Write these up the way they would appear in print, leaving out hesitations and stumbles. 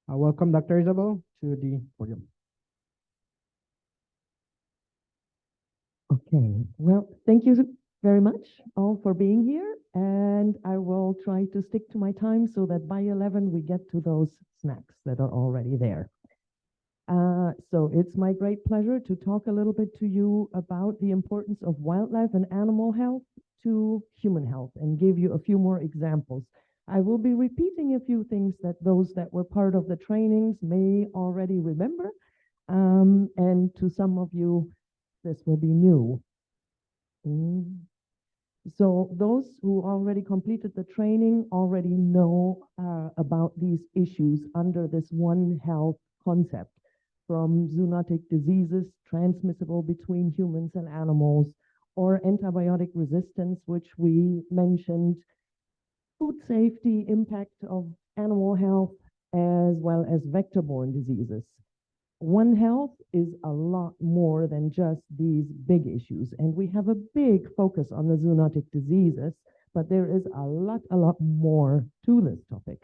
Welcome Dr. Isabelle to the podium. Okay, well, thank you very much all for being here, and I will try to stick to my time so that by 11 we get to those snacks that are already there. So it's my great pleasure to talk a little bit to you about the importance of wildlife and animal health to human health and give you a few more examples. I will be repeating a few things that those that were part of the trainings may already remember, and to some of you, this will be new. Mm. So those who already completed the training already know about these issues under this One Health concept, from zoonotic diseases transmissible between humans and animals, or antibiotic resistance, which we mentioned, food safety, impact of animal health, as well as vector-borne diseases. One Health is a lot more than just these big issues, and we have a big focus on the zoonotic diseases, but there is a lot more to this topic.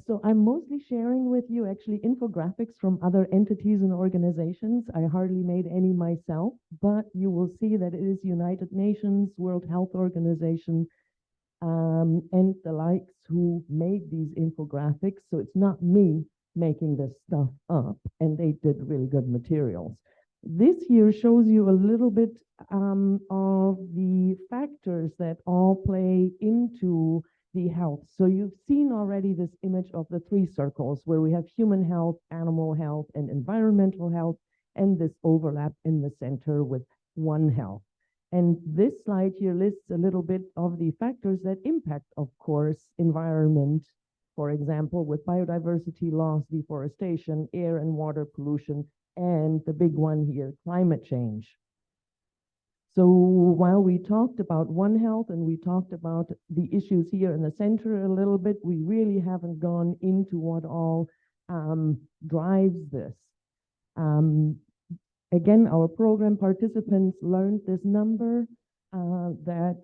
So I'm mostly sharing with you actually infographics from other entities and organizations. I hardly made any myself, but you will see that it is United Nations, World Health Organization, and the likes who made these infographics. So it's not me making this stuff up, and they did really good materials. This here shows you a little bit of the factors that all play into the health. So you've seen already this image of the three circles where we have human health, animal health, and environmental health, and this overlap in the center with One Health. And this slide here lists a little bit of the factors that impact, of course, environment, for example, with biodiversity loss, deforestation, air and water pollution, and the big one here, climate change. So while we talked about One Health and we talked about the issues here in the center a little bit, we really haven't gone into what all drives this. Again, our program participants learned this number, that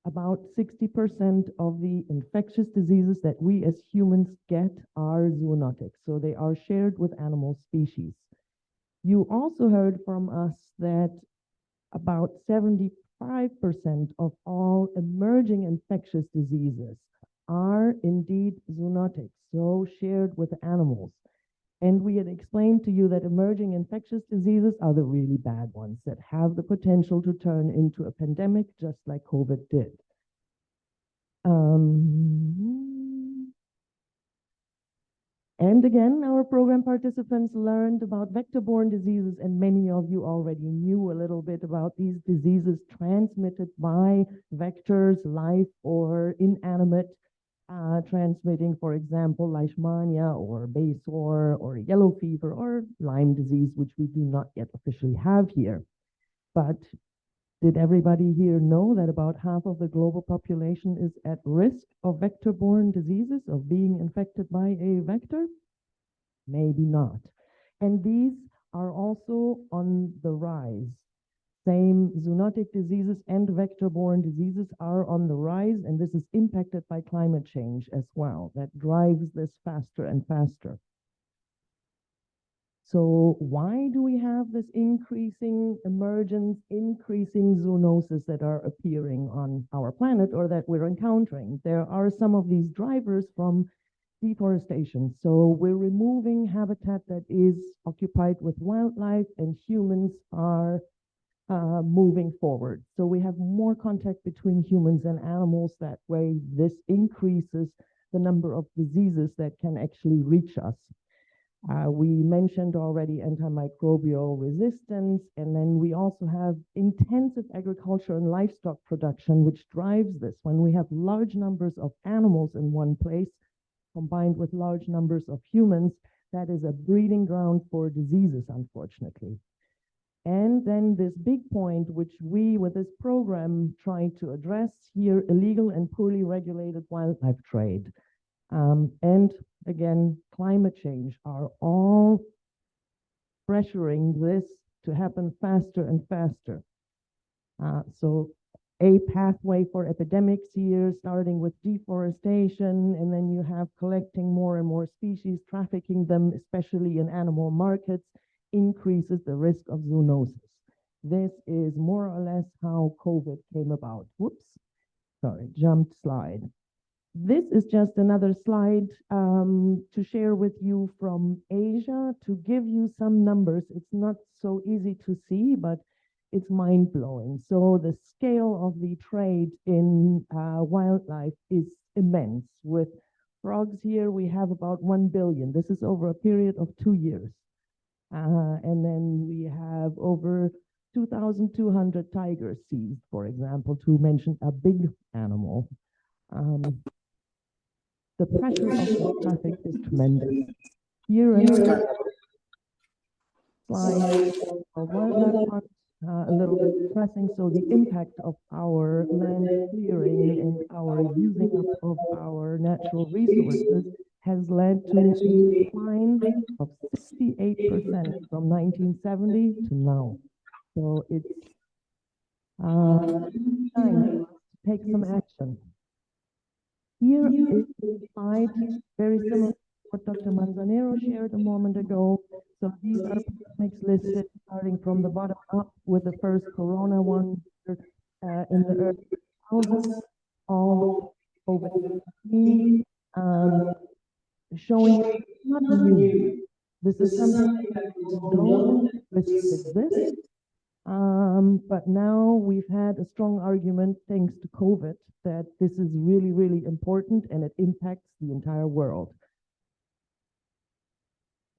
about 60% of the infectious diseases that we as humans get are zoonotic, so they are shared with animal species. You also heard from us that about 75% of all emerging infectious diseases are indeed zoonotic, so shared with animals. And we had explained to you that emerging infectious diseases are the really bad ones that have the potential to turn into a pandemic, just like COVID did. And again, our program participants learned about vector-borne diseases, and many of you already knew a little bit about these diseases transmitted by vectors, live or inanimate, transmitting, for example, leishmania or bay sore or yellow fever or Lyme disease, which we do not yet officially have here. But did everybody here know that about half of the global population is at risk of vector-borne diseases, of being infected by a vector? Maybe not. And these are also on the rise. Same zoonotic diseases and vector-borne diseases are on the rise, and this is impacted by climate change as well. That drives this faster and faster. So why do we have this increasing emergence, increasing zoonosis that are appearing on our planet or that we're encountering? There are some of these drivers from deforestation. So we're removing habitat that is occupied with wildlife, and humans are moving forward. So we have more contact between humans and animals. That way, this increases the number of diseases that can actually reach us. We mentioned already antimicrobial resistance, and then we also have intensive agriculture and livestock production, which drives this. When we have large numbers of animals in one place, combined with large numbers of humans, that is a breeding ground for diseases, unfortunately. And then this big point, which we, with this program, try to address here, illegal and poorly regulated wildlife trade. And again, climate change are all pressuring this to happen faster and faster. So a pathway for epidemics here, starting with deforestation, and then you have collecting more and more species, trafficking them, especially in animal markets, increases the risk of zoonosis. This is more or less how COVID came about. Whoops, sorry, jumped slide. This is just another slide to share with you from Asia to give you some numbers. It's not so easy to see, but it's mind-blowing. So the scale of the trade in wildlife is immense. With frogs here, we have about 1 billion. This is over a period of 2 years. And then we have over 2,200 tigers seized, for example, to mention a big animal. The pressure of the traffic is tremendous. Here another slide of wildlife hunt, a little bit depressing. So the impact of our land clearing and our using up of our natural resources has led to a decline of 68% from 1970 to now. So it's time to take some action. Here is a slide very similar to what Dr. Manzanero shared a moment ago. So these are pandemics listed starting from the bottom up with the first corona one in the early 2000s, all COVID-19, showing it's not new. This is something that is known, risks exist, but now we've had a strong argument thanks to COVID that this is really, really important and it impacts the entire world.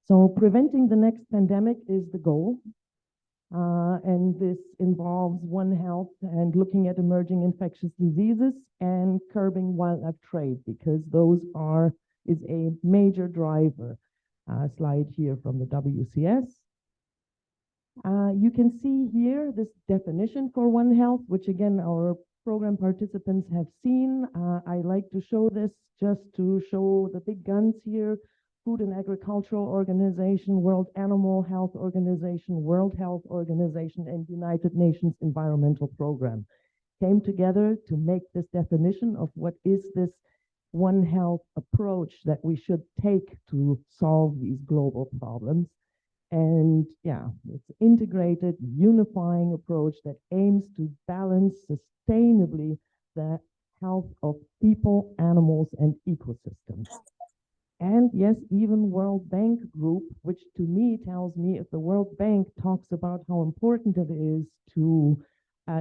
So preventing the next pandemic is the goal. And this involves One Health and looking at emerging infectious diseases and curbing wildlife trade, because those is a major driver. Slide here from the WCS. You can see here this definition for One Health, which again, our program participants have seen. I like to show this just to show the big guns here. Food and Agricultural Organization, World Animal Health Organization, World Health Organization, and United Nations Environmental Program came together to make this definition of what is this One Health approach that we should take to solve these global problems. And yeah, it's integrated, unifying approach that aims to balance sustainably the health of people, animals, and ecosystems. And yes, even World Bank Group, which to me tells me if the World Bank talks about how important it is to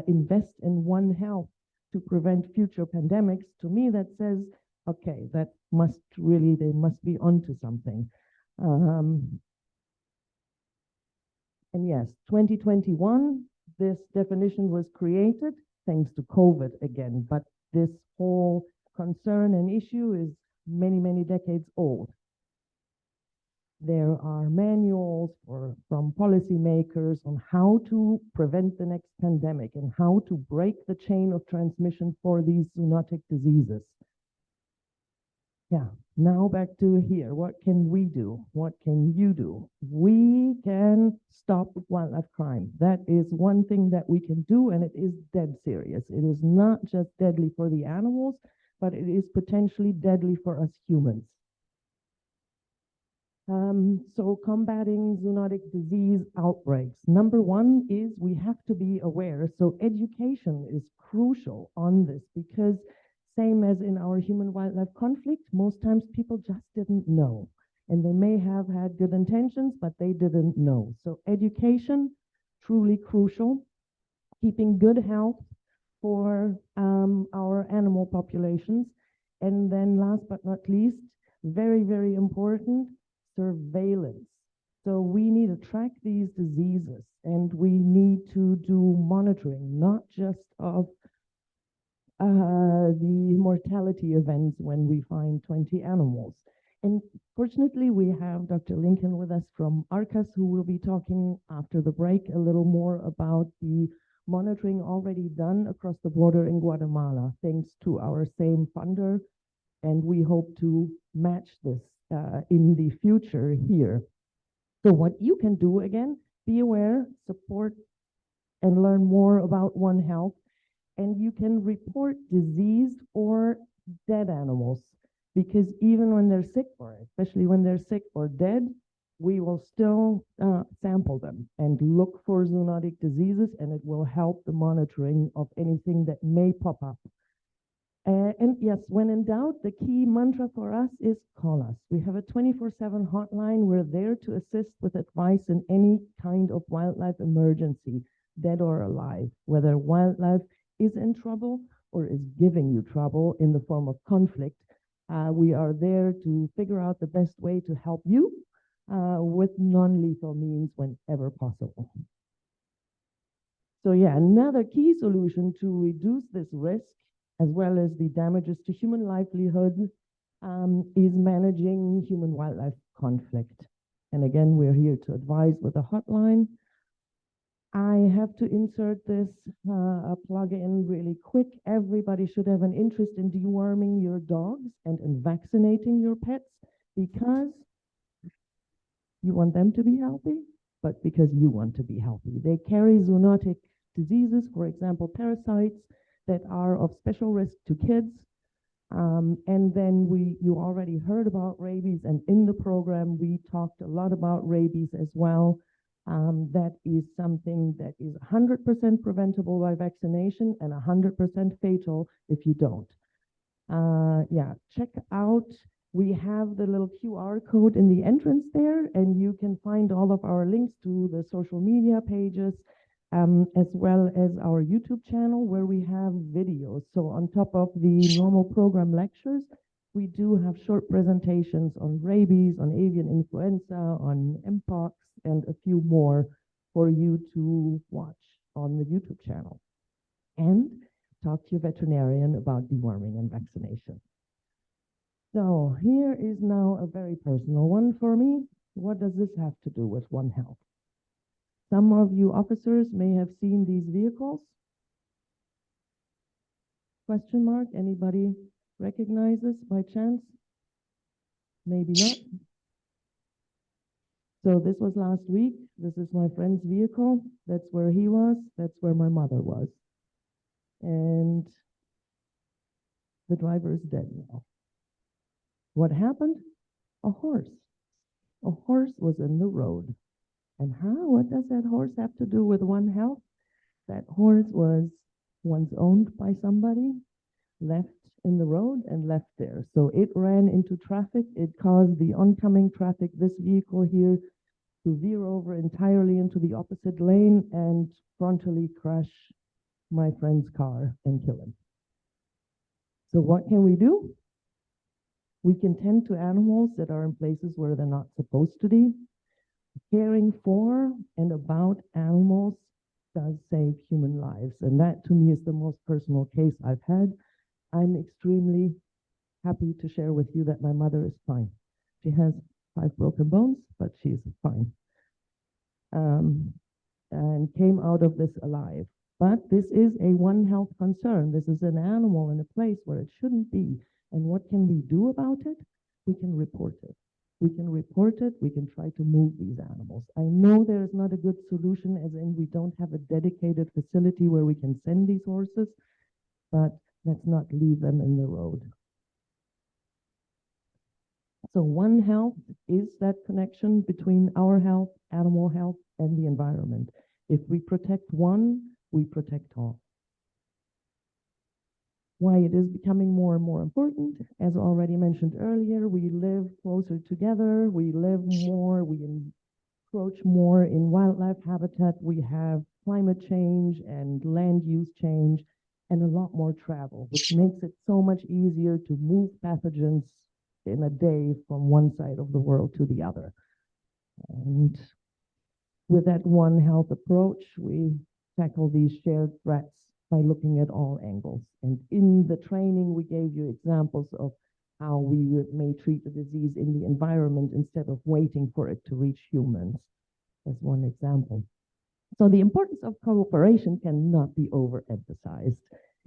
invest in One Health to prevent future pandemics, to me that says, okay, that must really, they must be onto something. And yes, 2021, this definition was created thanks to COVID again, but this whole concern and issue is many, many decades old. There are manuals from policymakers on how to prevent the next pandemic and how to break the chain of transmission for these zoonotic diseases. Yeah, now back to here. What can we do? What can you do? We can stop wildlife crime. That is one thing that we can do, and it is dead serious. It is not just deadly for the animals, but it is potentially deadly for us humans. So combating zoonotic disease outbreaks. Number one is we have to be aware. So education is crucial on this, because same as in our human-wildlife conflict, most times people just didn't know. And they may have had good intentions, but they didn't know. So education, truly crucial. Keeping good health for our animal populations. And then last but not least, very, very important, surveillance. So we need to track these diseases, and we need to do monitoring, not just of the mortality events when we find 20 animals. And fortunately, we have Dr. Lincoln with us from ARCAS, who will be talking after the break a little more about the monitoring already done across the border in Guatemala, thanks to our same funder. And we hope to match this in the future here. So what you can do, again, be aware, support, and learn more about One Health. and you can report diseased or dead animals, because even when they're sick, or especially when they're sick or dead, we will still sample them and look for zoonotic diseases, and it will help the monitoring of anything that may pop up. And yes, when in doubt, the key mantra for us is call us. We have a 24/7 hotline. We're there to assist with advice in any kind of wildlife emergency, dead or alive, whether wildlife is in trouble or is giving you trouble in the form of conflict. We are there to figure out the best way to help you with non-lethal means whenever possible. So yeah, another key solution to reduce this risk, as well as the damages to human livelihood, is managing human-wildlife conflict. And again, we're here to advise with a hotline. I have to insert this plug-in really quick. Everybody should have an interest in deworming your dogs and in vaccinating your pets, because you want them to be healthy, but because you want to be healthy. They carry zoonotic diseases, for example, parasites, that are of special risk to kids. And then you already heard about rabies, and in the program, we talked a lot about rabies as well. That is something that is 100% preventable by vaccination and 100% fatal if you don't. Yeah, check out, we have the little QR code in the entrance there, and you can find all of our links to the social media pages, as well as our YouTube channel, where we have videos. So on top of the normal program lectures, we do have short presentations on rabies, on avian influenza, on mpox, and a few more for you to watch on the YouTube channel. And talk to your veterinarian about deworming and vaccination. So here is now a very personal one for me. What does this have to do with One Health? Some of you officers may have seen these vehicles. Question mark, anybody recognize this by chance? Maybe not. So this was last week. This is my friend's vehicle. That's where he was. That's where my mother was. And the driver is dead now. What happened? A horse. A horse was in the road. And what does that horse have to do with One Health? That horse was once owned by somebody, left in the road and left there. So it ran into traffic. It caused the oncoming traffic, this vehicle here, to veer over entirely into the opposite lane and frontally crash my friend's car and kill him. So what can we do? We can tend to animals that are in places where they're not supposed to be. Caring for and about animals does save human lives. And that, to me, is the most personal case I've had. I'm extremely happy to share with you that my mother is fine. She has 5 broken bones, but she's fine. And came out of this alive. But this is a One Health concern. This is an animal in a place where it shouldn't be. And what can we do about it? We can report it. We can report it. We can try to move these animals. I know there is not a good solution, as in we don't have a dedicated facility where we can send these horses, but let's not leave them in the road. So One Health is that connection between our health, animal health, and the environment. If we protect one, we protect all. Why it is becoming more and more important, as already mentioned earlier, we live closer together, we live more, we encroach more in wildlife habitat, we have climate change and land use change, and a lot more travel, which makes it so much easier to move pathogens in a day from one side of the world to the other. And with that One Health approach, we tackle these shared threats by looking at all angles. And in the training, we gave you examples of how we may treat the disease in the environment instead of waiting for it to reach humans, as one example. So the importance of cooperation cannot be overemphasized.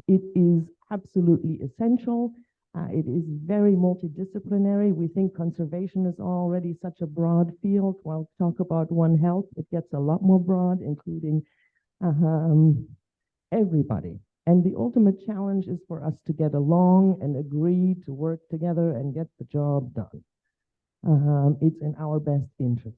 It is absolutely essential. It is very multidisciplinary. We think conservation is already such a broad field. While talk about One Health, it gets a lot more broad, including everybody. And the ultimate challenge is for us to get along and agree to work together and get the job done. It's in our best interest.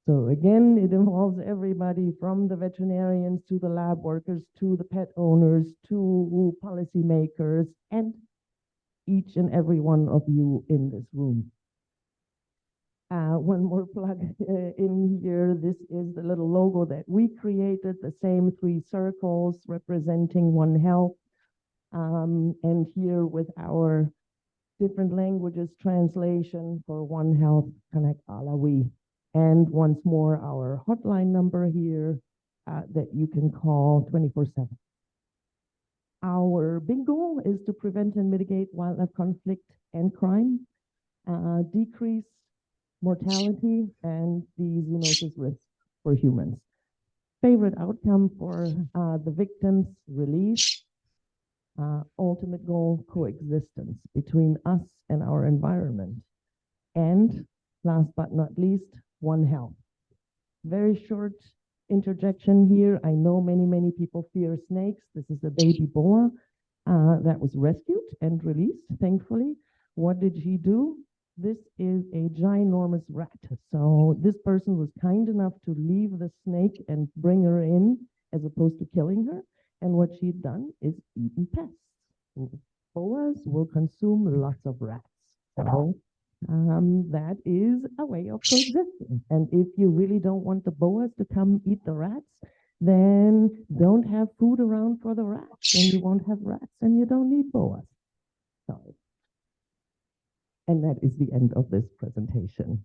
So again, it involves everybody from the veterinarians to the lab workers to the pet owners to policymakers and each and every one of you in this room. One more plug in here. This is the little logo that we created, the same 3 circles representing One Health. And here with our different languages translation for One Health Connect Alawi. And once more, our hotline number here that you can call 24/7. Our big goal is to prevent and mitigate wildlife conflict and crime, decrease mortality and the zoonosis risk for humans. Favorite outcome for the victims, release. Ultimate goal, coexistence between us and our environment. And last but not least, One Health. Very short interjection here. I know many people fear snakes. This is a baby boa that was rescued and released, thankfully. What did he do? This is a ginormous rat. So this person was kind enough to leave the snake and bring her in as opposed to killing her. And what she'd done is eaten pests. Boas will consume lots of rats. So that is a way of coexisting. And if you really don't want the boas to come eat the rats, then don't have food around for the rats. And you won't have rats and you don't need boas. Sorry. And that is the end of this presentation.